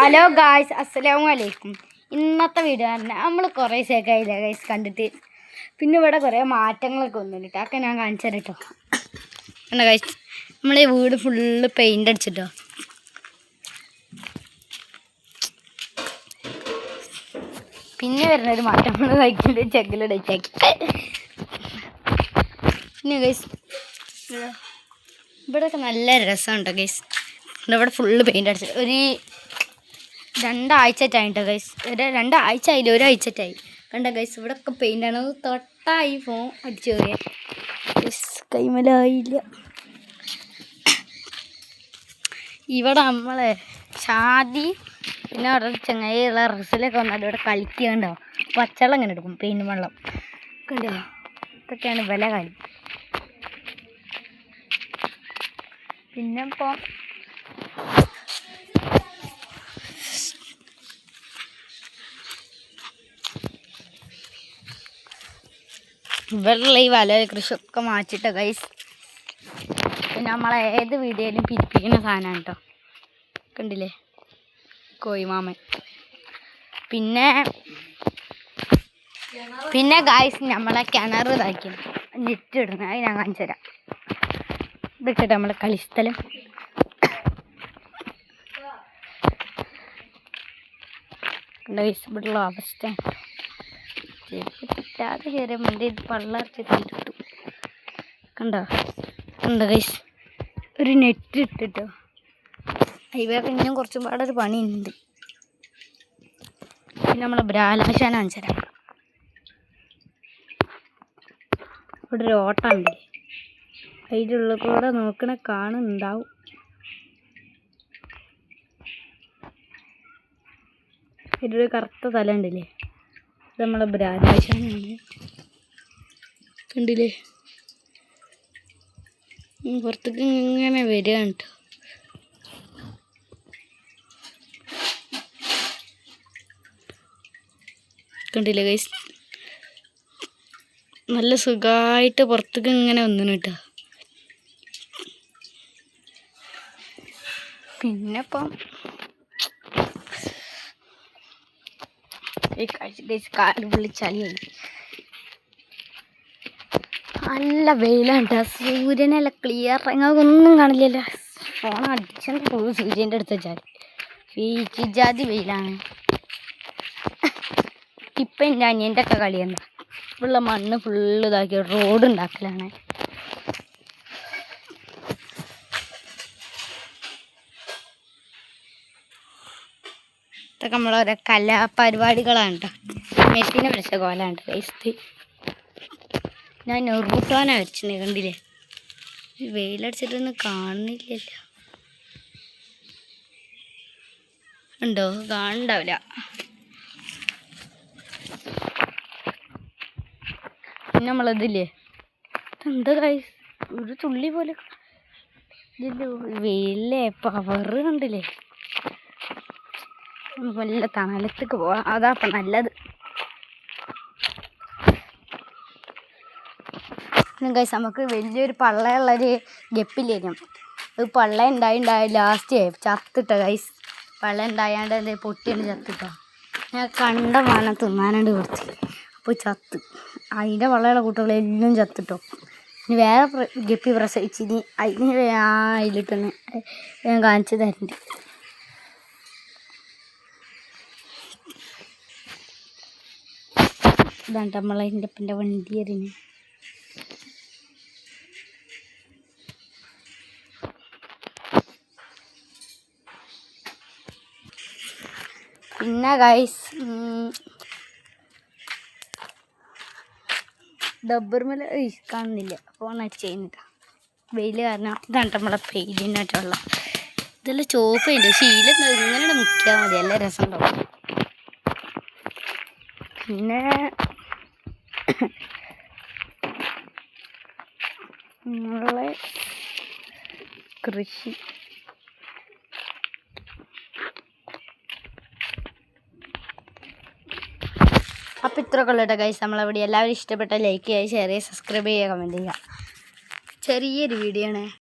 Hello guys, അസ്സലാമു അലൈക്കും. ഇന്നത്തെ വീഡിയോ പറഞ്ഞാൽ നമ്മൾ കുറേ ശേഖരില്ല ഗൈസ് കണ്ടിട്ട്. പിന്നെ ഇവിടെ കുറേ മാറ്റങ്ങളൊക്കെ വന്നിട്ട് അതൊക്കെ ഞാൻ കാണിച്ചു തരാം കേട്ടോ. എന്നാ ഗൈസ്, നമ്മളീ വീട് ഫുള്ള് പെയിൻ്റ് അടിച്ചിട്ടോ. പിന്നെ വരുന്നൊരു മാറ്റം നമ്മൾ സൈക്കിളിൻ്റെ ചെക്കിലടിച്ചാക്കി. പിന്നെ ഗൈസ് ഇവിടെയൊക്കെ നല്ല രസമുണ്ടോ ഗൈസ്. ഇവിടെ ഫുള്ള് പെയിൻ്റ് അടിച്ചത് ഒരു 2 ആഴ്ചയായിട്ടോ ഗൈസ്. 2 ആഴ്ച ആയില്ല, ഒരാഴ്ചയായി. കണ്ട ഗൈസ്, ഇവിടെ ഒക്കെ പെയിൻ്റാണ്. തൊട്ടായി ഫോൺ അടിച്ചു കയറിയ ഗൈസ്, കൈമലായില്ല. ഇവിടെ നമ്മളെ ഷാദി പിന്നെ അവിടെ ചങ്ങായിയുള്ള റിസിലൊക്കെ വന്നാൽ ഇവിടെ കളിക്കണ്ടോ. പച്ചവെള്ളം ഇങ്ങനെ എടുക്കും, പെയിൻറ്റ് വെള്ളം കണ്ടോ. ഇതൊക്കെയാണ് വില കളി. പിന്നെ ഇപ്പോൾ ഇവിടെയുള്ള ഈ വല കൃഷിയൊക്കെ മാറ്റിയിട്ടോ ഗൈസ്. പിന്നെ നമ്മളെ ഏത് വീഡിയോയിലും പിരിപ്പിക്കുന്ന സാധനമാണ് കേട്ടോ. കണ്ടില്ലേ, കോഴിമാമൻ. പിന്നെ ഗൈസ് നമ്മളെ കിണർ ഇതാക്കി നെറ്റ് ഇടുന്നത്, അത് ഞാൻ കാണിച്ചു തരാം. ഇതൊക്കെ നമ്മളെ കളിസ്ഥലം. ഗൈസ് ഇവിടെയുള്ള അവസ്ഥ കിട്ടാതെ കയറിയ മണ്ടി പള്ളർച്ച് തിരിട്ടു. കണ്ടോ ഗൈസ്, ഒരു നെറ്റ് ഇട്ടിട്ടോ. ഇവയൊക്കെ ഇനിയും കുറച്ചും പാടെ ഒരു പണിയുണ്ട്. പിന്നെ നമ്മളെ ബ്രാലാശാന കാണിച്ചുതരാം. ഇവിടെ ഒരു ഓട്ടമുണ്ട്, അതിൻ്റെ ഉള്ളിൽ കൂടെ നോക്കണ കാണുന്നുണ്ടാവും. ഇതിലൊരു കറുത്ത തല ഉണ്ടല്ലേ, ഇത് നമ്മളെ ബ്രാലാശാനാണ്. കണ്ടില്ലേ, പുറത്തേക്ക് ഇങ്ങനെ വരികയാണ് കേട്ടോ. കണ്ടില്ലേ ഗൈസ്, നല്ല സുഖമായിട്ട് പുറത്തേക്ക് ഇങ്ങനെ വന്നു കേട്ടോ. പിന്നെ ഇപ്പം ഈ കാല് വിളിച്ചാലിയായി. നല്ല വെയിലാണ് കേട്ടോ. സൂര്യനല്ല ക്ലിയർ, ഞങ്ങൾക്കൊന്നും കാണില്ലല്ലോ. ഫോൺ അടിച്ചാൽ പോകും സൂര്യൻ്റെ അടുത്ത് വെച്ചാൽ. ഈ ജാതി വെയിലാണ്. ഇപ്പം എൻ്റെ അനിയൻ്റെ ഒക്കെ കളി എന്താ, ഉള്ള മണ്ണ് ഫുള്ള് ഇതാക്കി റോഡ് ഉണ്ടാക്കലാണ്. ഇതൊക്കെ നമ്മളോരോ കലാപരിപാടികളാണ് കേട്ടോ. നെറ്റിനെ വിളിച്ച കോലാണ് ഗൈസ്. ഞാൻ നെറുട്ടോനാണ് വരച്ചത്, കണ്ടില്ലേ. വെയിലടിച്ചിട്ടൊന്നും കാണുന്നില്ലല്ലോ. ഉണ്ടോ, കാണുന്നുണ്ടാവില്ല. പിന്നെ നമ്മളിതില്ലേ, എന്താ ഗൈസ്, ഒരു തുള്ളി പോലെ ഇതിൻ്റെ വെയിലേ പവറ് കണ്ടില്ലേ. വല്ല തണലത്തേക്ക് പോവാം, അതാ അപ്പം നല്ലത്. ഗൈസ് നമുക്ക് വലിയൊരു പള്ളയുള്ളൊരു ഗപ്പില്ലേനും, അത് പള്ള ഉണ്ടായി ലാസ്റ്റ് ചത്തിട്ടോ ഗൈസ്. പള്ള ഉണ്ടായാണ്ട് എന്ത് പൊട്ടിയാണ് ചത്തിട്ടോ. ഞാൻ കണ്ട മാനം തിന്നാനാണ്ട് കുറച്ച്, അപ്പോൾ ചത്ത്. അതിൻ്റെ പള്ളയുള്ള കുട്ടികളെല്ലാം ചത്തിട്ടോ. ഇനി വേറെ ഗപ്പി പ്രസവിച്ച്, ഇനി അതിന് അതിലിട്ടൊന്ന് ഞാൻ കാണിച്ചു തരുന്നുണ്ട്. ഇതാണ് നമ്മളെ എൻ്റെ അപ്പൻ്റെ വണ്ടി എറിഞ്ഞ്. പിന്നെ ഗൈസ് ഡബ്ബർമേൽ കാണുന്നില്ല, ഫോൺ അടിച്ച് ചെയ്യുന്നില്ല വെയിൽ കാരണം. ഇതാണ് നമ്മളെ പെയിൻറ്റിനായിട്ടുള്ള ഇതെല്ലാം ചോപ്പയുണ്ട്. ശീല ഇങ്ങനെ മുക്കിയാൽ മതി, നല്ല രസമുണ്ടാവും. പിന്നെ നമ്മളെ കൃഷി അപ്പോൾ ഇത്രയൊക്കെ ഉള്ളൂ കേട്ടോ ഗൈസ്. നമ്മളവിടെ എല്ലാവരും ഇഷ്ടപ്പെട്ട ലൈക്ക് ചെയ്യുക, ഷെയർ ചെയ്യുക, സബ്സ്ക്രൈബ് ചെയ്യുക, കമൻറ്റ് ചെയ്യുക. ചെറിയൊരു വീഡിയോ ആണ്.